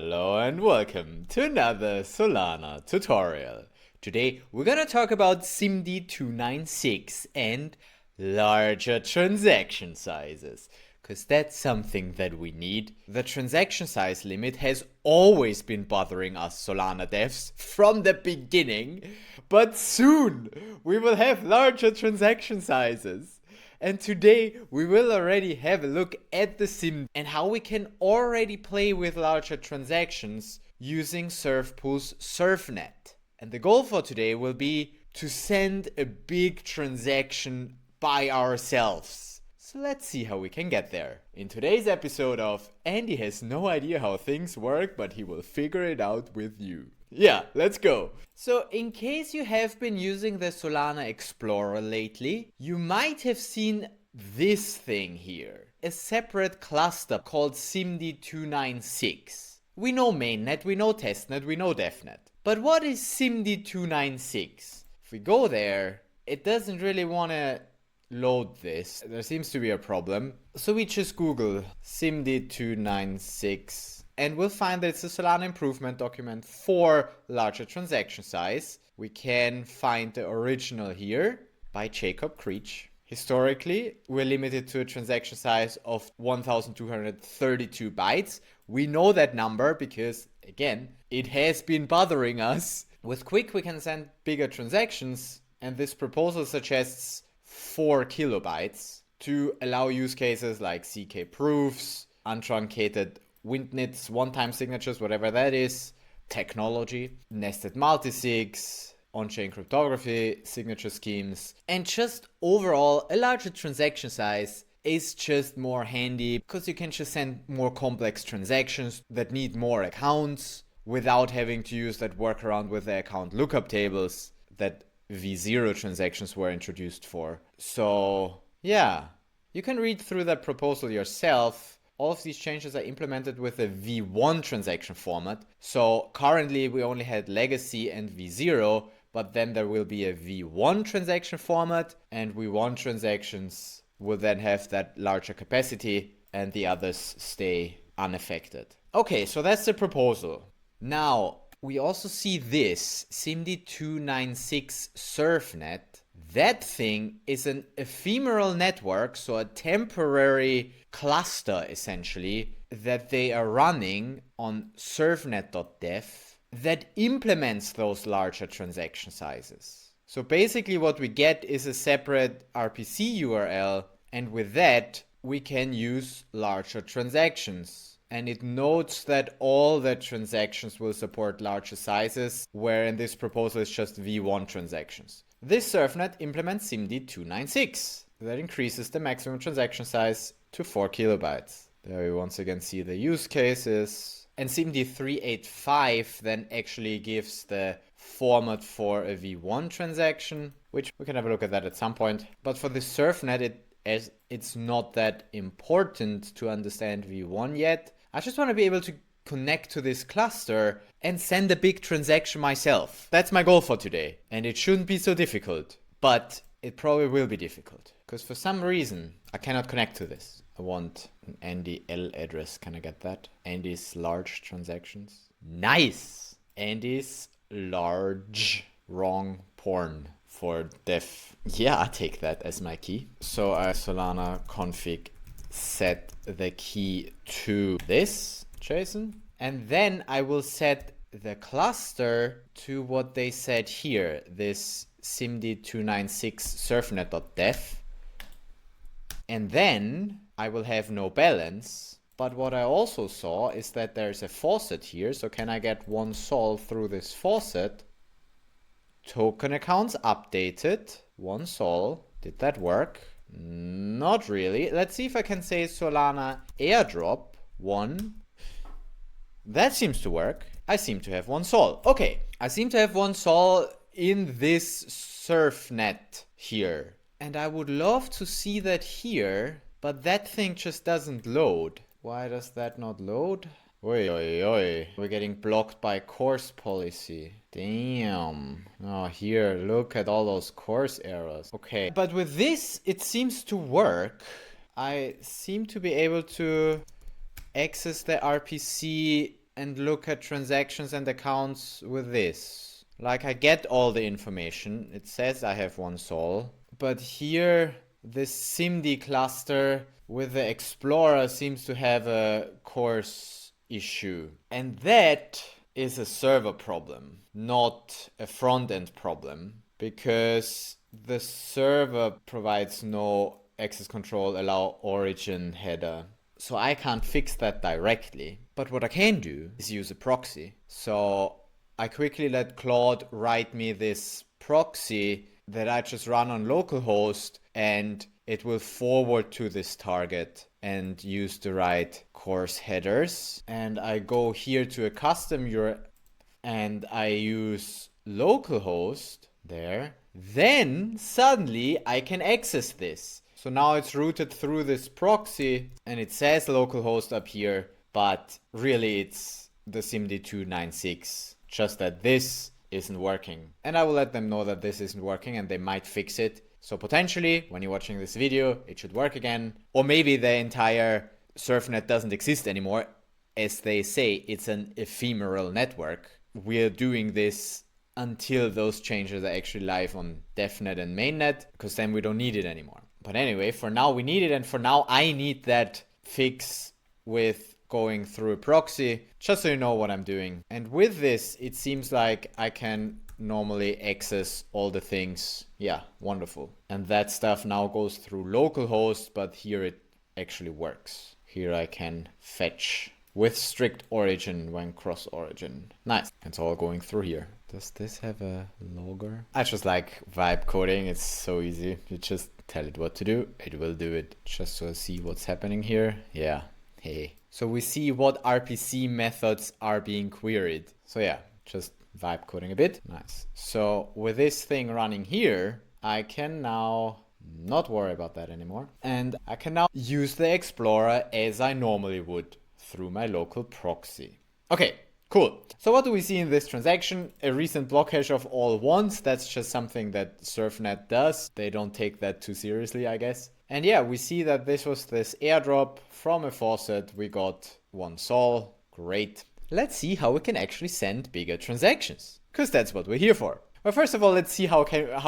Hello and welcome to another Solana tutorial. Today we're gonna talk about SIMD296 and larger transaction sizes, because that's something that we need. The transaction size limit has always been bothering us Solana devs from the beginning, but soon we will have larger transaction sizes. And today we will already have a look at the sim and how we can already play with larger transactions using Surfpool's surfnet. And the goal for today will be to send a big transaction by ourselves. So let's see how we can get there. In today's episode of Andy has no idea how things work, but he will figure it out with you. Yeah, let's go. So in case you have been using the Solana Explorer lately, you might have seen this thing here. A separate cluster called SIMD296. We know mainnet, we know testnet, we know devnet. But what is SIMD296? If we go there, it doesn't really want to load this. There seems to be a problem. So we just Google SIMD296. And we'll find that it's a Solana improvement document for larger transaction size. We can find the original here by Jacob Creech. Historically, we're limited to a transaction size of 1232 bytes. We know that number because, again, it has been bothering us. With Quick, we can send bigger transactions, and this proposal suggests 4 kilobytes to allow use cases like CK proofs, untruncated Windnits, one-time signatures, whatever that is, technology, nested multisigs, on-chain cryptography, signature schemes, and just overall a larger transaction size is just more handy because you can just send more complex transactions that need more accounts without having to use that workaround with the account lookup tables that V0 transactions were introduced for. So yeah, you can read through that proposal yourself. All of these changes are implemented with a V1 transaction format. So currently we only had legacy and V0, but then there will be a V1 transaction format, and V1 transactions will then have that larger capacity and the others stay unaffected. Okay, so that's the proposal. Now, we also see this SIMD296 surfnet. That thing is an ephemeral network, so a temporary cluster essentially, that they are running on surfnet.dev that implements those larger transaction sizes. So basically what we get is a separate RPC URL, and with that we can use larger transactions. And it notes that all the transactions will support larger sizes, where in this proposal it's just V1 transactions. This surfnet implements SIMD296. That increases the maximum transaction size to 4 kilobytes. There we once again see the use cases. And SIMD385 then actually gives the format for a V1 transaction, which we can have a look at that at some point. But for the surfnet, it's not that important to understand V1 yet. I just want to be able to connect to this cluster and send a big transaction myself. That's my goal for today. And it shouldn't be so difficult, but it probably will be difficult because for some reason I cannot connect to this. I want an Andy L address. Can I get that? Andy's large transactions. Nice. Andy's large wrong porn for dev. Yeah, I take that as my key. So I Solana config set the key to this JSON, and then I will set the cluster to what they said here, this SIMD296 surfnet.dev, and then I will have no balance. But what I also saw is that there's a faucet here, so can I get one sol through this faucet? Token accounts updated, one sol. Did that work? Not really. Let's see if I can say Solana airdrop 1. That seems to work. I seem to have one sol. Okay, I seem to have one sol in this surfnet here. And I would love to see that here, but that thing just doesn't load. Why does that not load? Oi, oi, oi. We're getting blocked by course policy. Damn. Oh, here, look at all those course errors. Okay, but with this, it seems to work. I seem to be able to access the RPC and look at transactions and accounts with this. Like, I get all the information. It says I have one sol, but here this SIMD cluster with the Explorer seems to have a coarse issue. And that is a server problem, not a front-end problem, because the server provides no access control allow origin header. So I can't fix that directly. But what I can do is use a proxy. So I quickly let Claude write me this proxy that I just run on localhost, and it will forward to this target and use the right course headers. And I go here to a custom URL and I use localhost there. Then suddenly I can access this. So now it's routed through this proxy and it says localhost up here, but really it's the SIMD296, just that this isn't working. And I will let them know that this isn't working and they might fix it. So potentially, when you're watching this video, it should work again. Or maybe the entire surfnet doesn't exist anymore. As they say, it's an ephemeral network. We're doing this until those changes are actually live on DevNet and mainnet, because then we don't need it anymore. But anyway, for now we need it, and for now I need that fix with going through a proxy, just so you know what I'm doing. And with this, it seems like I can normally access all the things. Yeah, wonderful. And that stuff now goes through localhost, but here it actually works. Here I can fetch with strict origin when cross origin. Nice. It's all going through here. Does this have a logger? I just like vibe coding. It's so easy. You just tell it what to do. It will do it. Just so I see what's happening here. Yeah. Hey. So we see what RPC methods are being queried. So yeah, just vibe coding a bit. Nice. So with this thing running here, I can now not worry about that anymore. And I can now use the Explorer as I normally would through my local proxy. Okay, cool. So what do we see in this transaction? A recent block hash of all ones. That's just something that surfnet does. They don't take that too seriously, I guess. And yeah, we see that this was this airdrop from a faucet. We got one sol. Great. Let's see how we can actually send bigger transactions, because that's what we're here for. Well, first of all, let's see how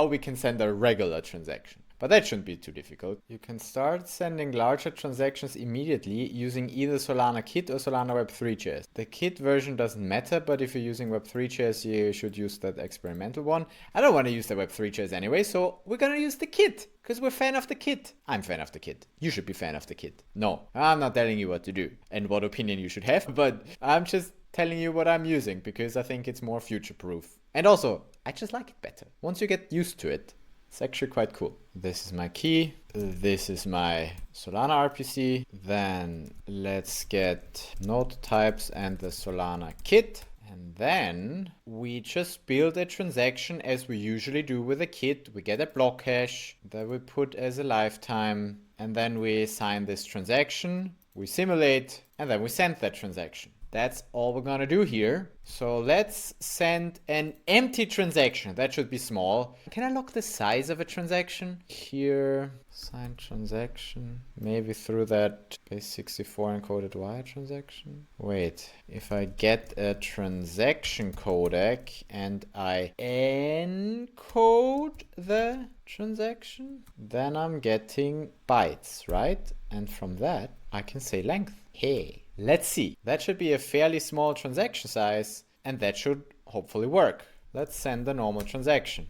we can send a regular transaction. But that shouldn't be too difficult. You can start sending larger transactions immediately using either Solana Kit or Solana Web3.js. The Kit version doesn't matter, but if you're using Web3.js, you should use that experimental one. I don't want to use the Web3.js anyway, so we're gonna use the Kit, because we're fan of the Kit. I'm fan of the Kit. You should be fan of the Kit. No, I'm not telling you what to do and what opinion you should have, but I'm just telling you what I'm using because I think it's more future-proof. And also, I just like it better. Once you get used to it, it's actually quite cool. This is my key. This is my Solana RPC. Then let's get node types and the Solana kit. And then we just build a transaction as we usually do with a kit. We get a block hash that we put as a lifetime. And then we sign this transaction. We simulate and then we send that transaction. That's all we're gonna do here. So let's send an empty transaction. That should be small. Can I lock the size of a transaction? Here, sign transaction. Maybe through that base64 encoded wire transaction. Wait, if I get a transaction codec and I encode the transaction, then I'm getting bytes, right? And from that, I can say length. Hey. Let's see. That should be a fairly small transaction size, and that should hopefully work. Let's send the normal transaction.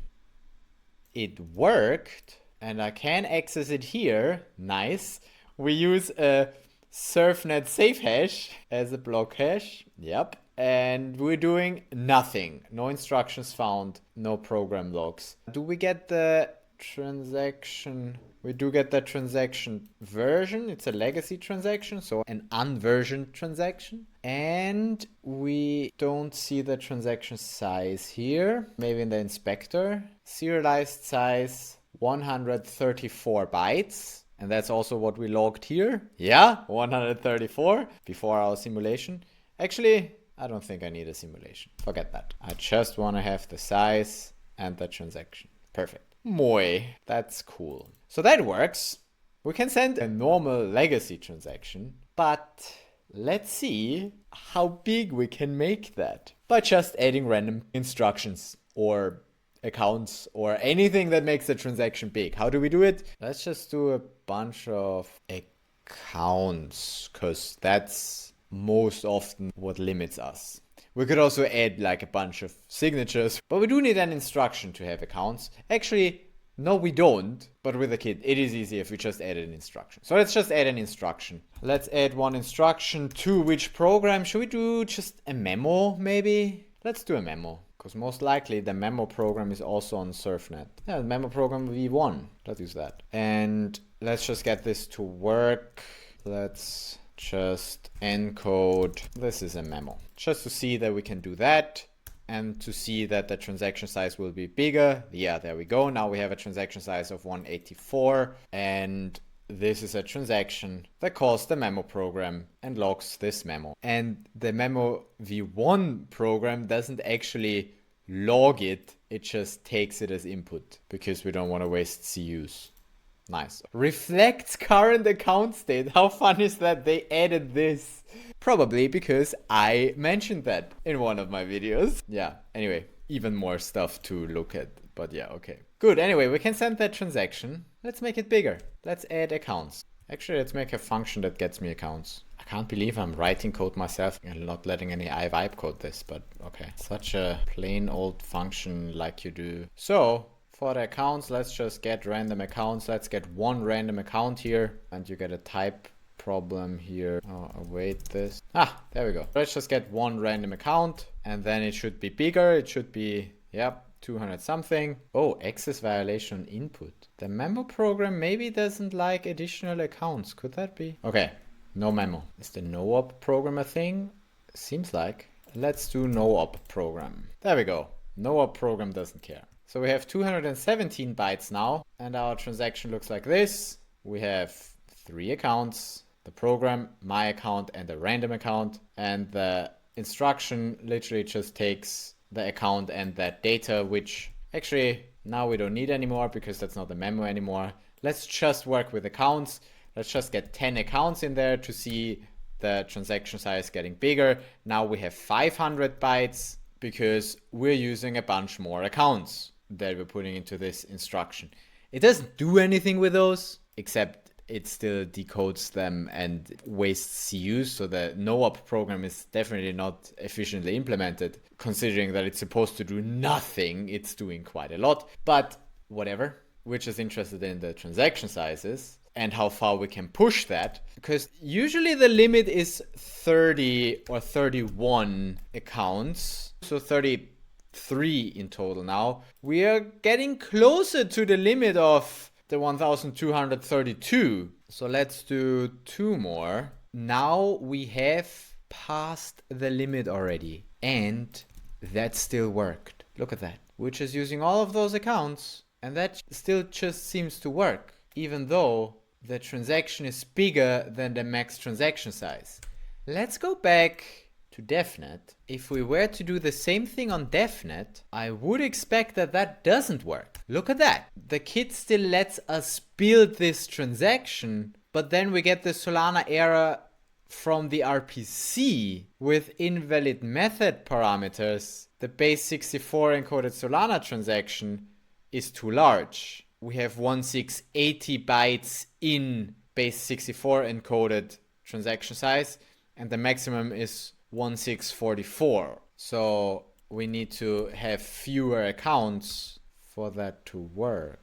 It worked, and I can access it here. Nice. We use a surfnet safe hash as a block hash. Yep. And we're doing nothing. No instructions found, no program logs. Do we get the transaction? We do get the transaction version. It's a legacy transaction, so an unversioned transaction. And we don't see the transaction size here. Maybe in the inspector. Serialized size 134 bytes. And that's also what we logged here. Yeah, 134 before our simulation. Actually, I don't think I need a simulation. Forget that. I just want to have the size and the transaction. Perfect. Moi, that's cool. So that works. We can send a normal legacy transaction, but let's see how big we can make that by just adding random instructions or accounts or anything that makes the transaction big. How do we do it? Let's just do a bunch of accounts, because that's most often what limits us. We could also add like a bunch of signatures, but we do need an instruction to have accounts. Actually, no, we don't, but with a kid, it is easy if we just add an instruction. So let's just add an instruction. Let's add one instruction to which program? Should we do just a memo, maybe? Let's do a memo, because most likely the memo program is also on surfnet. Yeah, the memo program v1. Let's use that. And let's just get this to work. Let's just encode. This is a memo. Just to see that we can do that. And to see that the transaction size will be bigger. Yeah, there we go. Now we have a transaction size of 184. And this is a transaction that calls the memo program and logs this memo. And the memo v1 program doesn't actually log it. It just takes it as input because we don't want to waste CUs. Nice. Reflects current account state. How fun is that? They added this. Probably because I mentioned that in one of my videos. Yeah, anyway, even more stuff to look at. But yeah, okay. Good, anyway, we can send that transaction. Let's make it bigger. Let's add accounts. Actually, let's make a function that gets me accounts. I can't believe I'm writing code myself and not letting any iVibe code this, but okay. Such a plain old function like you do. So, for the accounts, let's just get random accounts. Let's get one random account here, and you get a type problem here. Oh, await this. Ah, there we go. Let's just get one random account, and then it should be bigger. It should be, yep, 200 something. Oh, access violation input. The memo program maybe doesn't like additional accounts. Could that be? Okay, no memo. Is the no op program a thing? Seems like. Let's do no op program. There we go. No op program doesn't care. So we have 217 bytes now, and our transaction looks like this. We have 3 accounts, the program, my account, and the random account. And the instruction literally just takes the account and that data, which actually now we don't need anymore because that's not the memo anymore. Let's just work with accounts. Let's just get 10 accounts in there to see the transaction size getting bigger. Now we have 500 bytes because we're using a bunch more accounts that we're putting into this instruction. It doesn't do anything with those, except it still decodes them and wastes CUs. So the no-op program is definitely not efficiently implemented, considering that it's supposed to do nothing. It's doing quite a lot, but whatever. We're just interested in the transaction sizes and how far we can push that, because usually the limit is 30 or 31 accounts. So 33 in total now. We are getting closer to the limit of the 1232. So let's do 2 more. Now we have passed the limit already, and that still worked. Look at that. We're just using all of those accounts, and that still just seems to work, even though the transaction is bigger than the max transaction size. Let's go back to DevNet. If we were to do the same thing on DevNet, I would expect that that doesn't work. Look at that. The kit still lets us build this transaction, but then we get the Solana error from the RPC with invalid method parameters. The base 64 encoded Solana transaction is too large. We have 1680 bytes in base 64 encoded transaction size, and the maximum is 1644. So we need to have fewer accounts for that to work.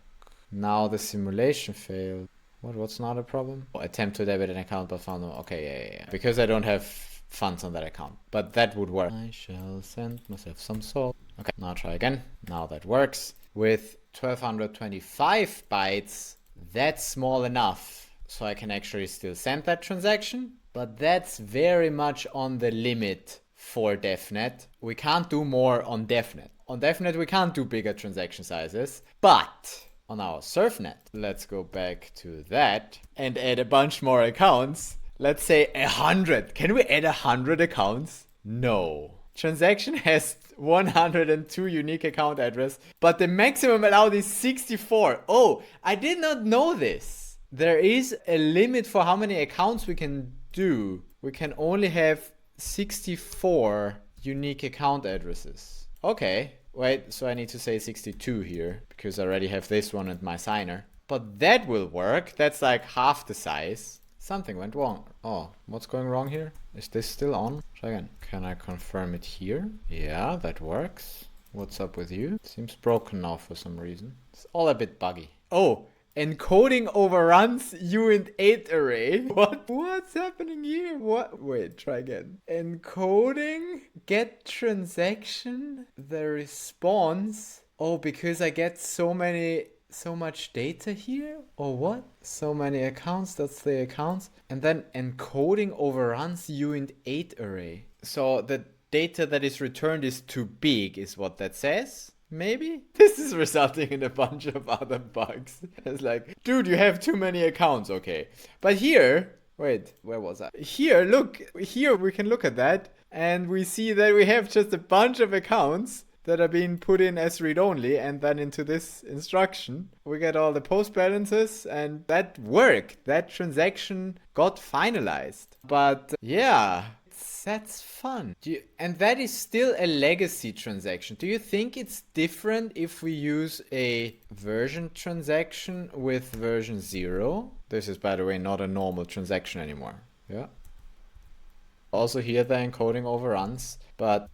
Now the simulation failed. What's not a problem? Attempt to debit an account but found no. Okay, yeah. Because I don't have funds on that account. But that would work. I shall send myself some salt. Okay, now try again. Now that works. With 1225 bytes, that's small enough so I can actually still send that transaction. But that's very much on the limit for DevNet. We can't do more on DevNet. On DevNet, we can't do bigger transaction sizes. But on our surfnet, let's go back to that and add a bunch more accounts. Let's say 100. Can we add 100 accounts? No. Transaction has 102 unique account address, but the maximum allowed is 64. Oh, I did not know this. There is a limit for how many accounts we can do we can only have 64 unique account addresses. Okay, wait, so I need to say 62 here because I already have this one and my signer. But that will work. That's like half the size. Something went wrong. Oh, what's going wrong here? Is this still on? Try again. Can I confirm it here? Yeah, that works. What's up with you? It seems broken now for some reason. It's all a bit buggy. Oh, encoding overruns uint8 array. What? What's happening here? What? Wait, try again. Encoding get transaction the response. Oh, because I get so much data here, or what? So many accounts, that's the accounts. And then encoding overruns uint8 array. So the data that is returned is too big, is what that says? Maybe? This is resulting in a bunch of other bugs. It's like, dude, you have too many accounts, okay. But here, wait, where was I? Here, look, here we can look at that, and we see that we have just a bunch of accounts that are being put in as read-only, and then into this instruction, we get all the post balances, and that worked. That transaction got finalized. But yeah, that's fun. And that is still a legacy transaction. Do you think it's different if we use a version transaction with version 0? This is, by the way, not a normal transaction anymore. Yeah. Also here the encoding overruns, but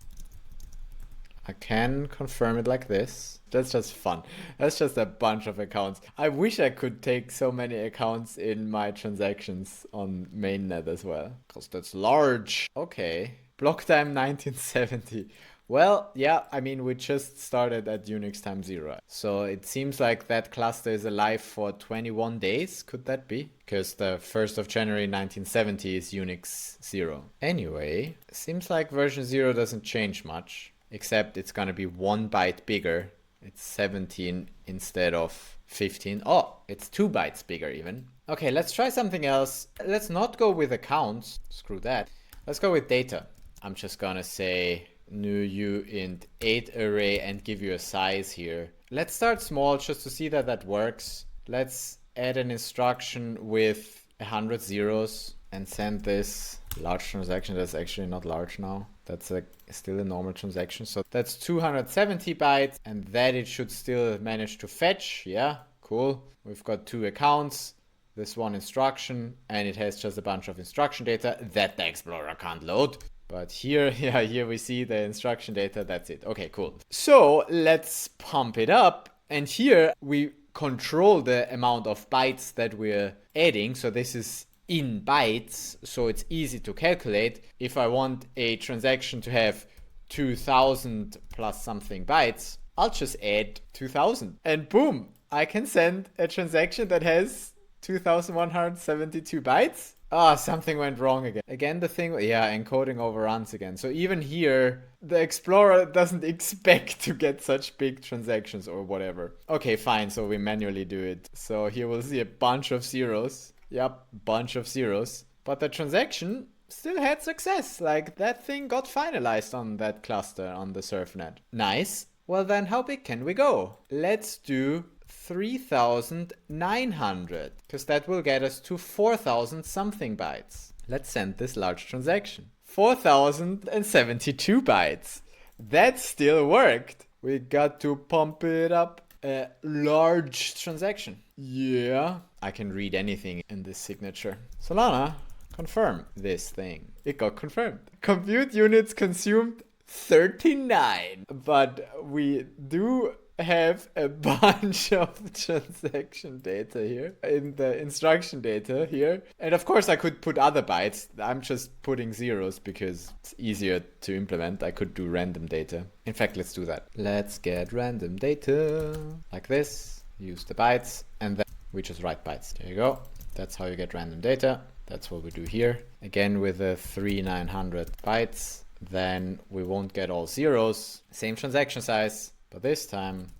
I can confirm it like this. That's just fun. That's just a bunch of accounts. I wish I could take so many accounts in my transactions on mainnet as well, because that's large. Okay. Block time 1970. Well, yeah, I mean, we just started at Unix time 0. So it seems like that cluster is alive for 21 days. Could that be? Because the 1st of January 1970 is Unix 0. Anyway, seems like version 0 doesn't change much. Except it's gonna be 1 byte bigger. It's 17 instead of 15. Oh, it's 2 bytes bigger even. Okay, let's try something else. Let's not go with accounts. Screw that. Let's go with data. I'm just gonna say new uint8 array and give you a size here. Let's start small just to see that that works. Let's add an instruction with 100 zeros and send this large transaction. That's actually not large now. That's still a normal transaction. So that's 270 bytes, and that it should still manage to fetch. Yeah, cool. We've got 2 accounts, this one instruction, and it has just a bunch of instruction data that the Explorer can't load. But here, yeah, here we see the instruction data. That's it. Okay, cool. So let's pump it up. And here we control the amount of bytes that we're adding. So this is in bytes, so it's easy to calculate. If I want a transaction to have 2000 plus something bytes, I'll just add 2000 and boom, I can send a transaction that has 2172 bytes. Ah, something went wrong again. Again, the thing, yeah, encoding overruns again. So even here, the Explorer doesn't expect to get such big transactions or whatever. Okay, fine, so we manually do it. So here we'll see a bunch of zeros. Yep, bunch of zeros. But the transaction still had success. Like, that thing got finalized on that cluster on the surfnet. Nice. Well then, how big can we go? Let's do 3,900, because that will get us to 4,000 something bytes. Let's send this large transaction. 4,072 bytes. That still worked. We got to pump it up. A large transaction. Yeah. I can read anything in this signature. Solana, confirm this thing. It got confirmed. Compute units consumed 39. But we do have a bunch of transaction data here in the instruction data here. And of course I could put other bytes. I'm just putting zeros because it's easier to implement. I could do random data. In fact, let's do that. Let's get random data like this. Use the bytes and then we just write bytes. There you go. That's how you get random data. That's what we do here. Again with the 3900 bytes. Then we won't get all zeros. Same transaction size. But this time,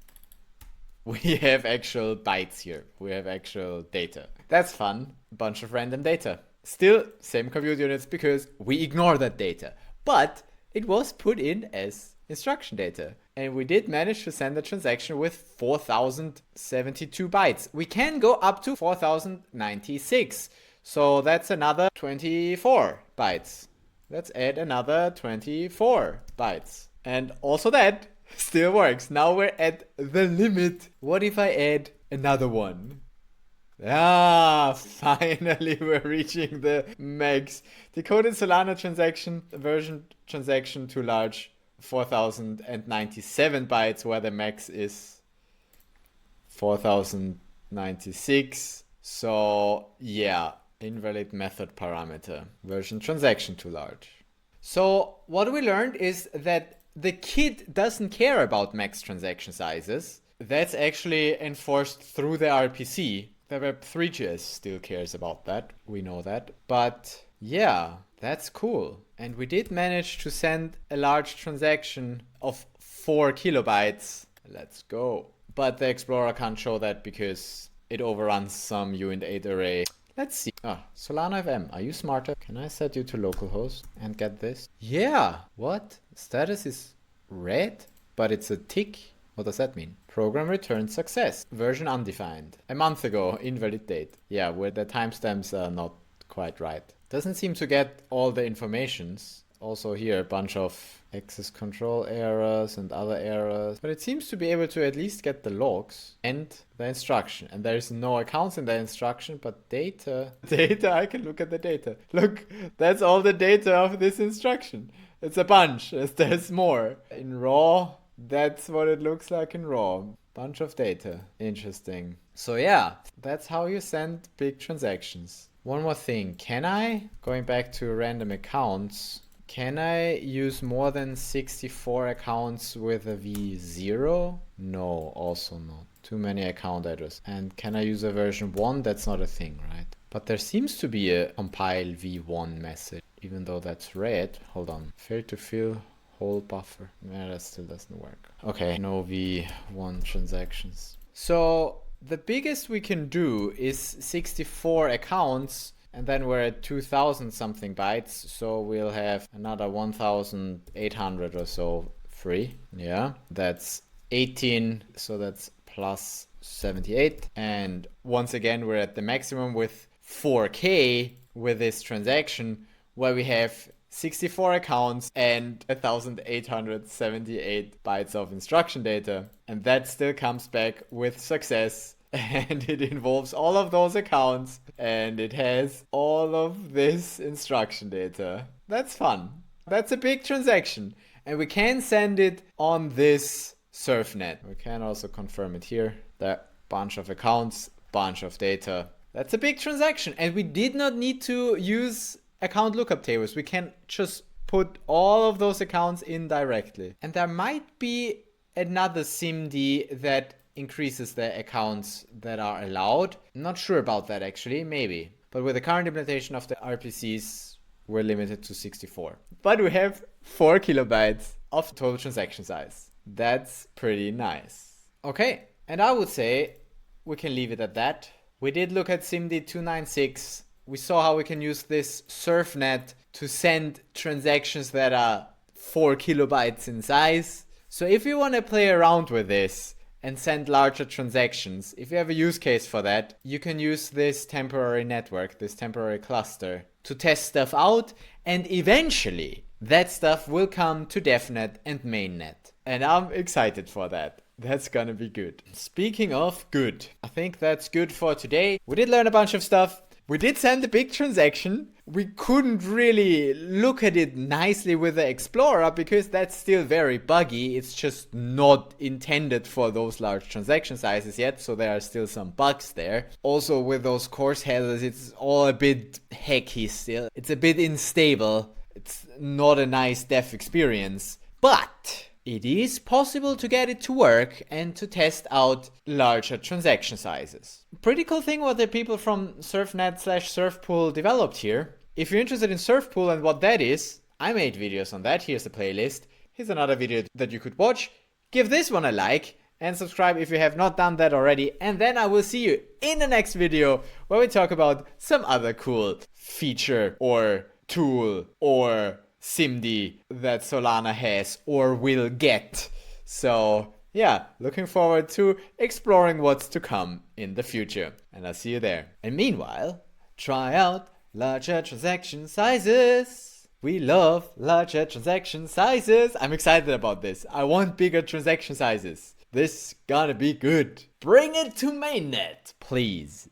we have actual bytes here. We have actual data. That's fun. Bunch of random data. Still, same compute units because we ignore that data. But it was put in as instruction data. And we did manage to send a transaction with 4,072 bytes. We can go up to 4,096. So that's another 24 bytes. Let's add another 24 bytes. And also that still works. Now we're at the limit. What if I add another one? Ah, finally we're reaching the max. Decoded Solana transaction, version transaction too large, 4097 bytes, where the max is 4096. So yeah, invalid method parameter, version transaction too large. So what we learned is that the kit doesn't care about max transaction sizes. That's actually enforced through the RPC. The Web3.js still cares about that. We know that. But yeah, that's cool. And we did manage to send a large transaction of 4 kilobytes. Let's go. But the Explorer can't show that because it overruns some uint8 array. Let's see. Solana FM, are you smarter? Can I set you to localhost and get this? Yeah. What? Status is red, but it's a tick. What does that mean? Program returned success. Version undefined. A month ago, invalid date. Yeah, where the timestamps are not quite right. Doesn't seem to get all the informations. Also here, a bunch of access control errors and other errors. But it seems to be able to at least get the logs and the instruction. And there is no accounts in the instruction, but data. Data, I can look at the data. Look, that's all the data of this instruction. It's a bunch. There's more. In raw, that's what it looks like in raw. Bunch of data. Interesting. So yeah, that's how you send big transactions. One more thing. Can I, going back to random accounts, can I use more than 64 accounts with a V0? No, also not. Too many account addresses. And can I use a version 1? That's not a thing, right? But there seems to be a compile V1 message, even though that's red. Hold on. Failed to fill whole buffer. Yeah, that still doesn't work. Okay, no V1 transactions. So the biggest we can do is 64 accounts, and then we're at 2000 something bytes. So we'll have another 1800 or so free. Yeah, that's 18. So that's plus 78. And once again, we're at the maximum with 4K with this transaction, where we have 64 accounts and 1878 bytes of instruction data. And that still comes back with success. And it involves all of those accounts. And it has all of this instruction data. That's fun. That's a big transaction. And we can send it on this surfnet. We can also confirm it here. That bunch of accounts, bunch of data. That's a big transaction. And we did not need to use account lookup tables. We can just put all of those accounts in directly. And there might be another SIMD that increases the accounts that are allowed. I'm not sure about that actually, maybe. But with the current implementation of the RPCs, we're limited to 64. But we have 4 kilobytes of total transaction size. That's pretty nice. Okay, and I would say we can leave it at that. We did look at SIMD 296. We saw how we can use this surfnet to send transactions that are 4 kilobytes in size. So if you want to play around with this and send larger transactions, if you have a use case for that, you can use this temporary network, this temporary cluster, to test stuff out. And eventually that stuff will come to DevNet and mainnet. And I'm excited for that. That's gonna be good. Speaking of good, I think that's good for today. We did learn a bunch of stuff. We did send a big transaction. We couldn't really look at it nicely with the Explorer because that's still very buggy. It's just not intended for those large transaction sizes yet, so there are still some bugs there. Also with those course headers, it's all a bit hacky still. It's a bit unstable. It's not a nice dev experience, but it is possible to get it to work and to test out larger transaction sizes. Pretty cool thing what the people from surfnet/surfpool developed here. If you're interested in surfpool and what that is, I made videos on that. Here's the playlist. Here's another video that you could watch. Give this one a like and subscribe if you have not done that already. And then I will see you in the next video where we talk about some other cool feature or tool or SIMD that Solana has or will get. So yeah, looking forward to exploring what's to come in the future. And I'll see you there. And meanwhile, Try out larger transaction sizes. We love larger transaction sizes. I'm excited about this. I want bigger transaction sizes. This gonna be good. Bring it to mainnet, please.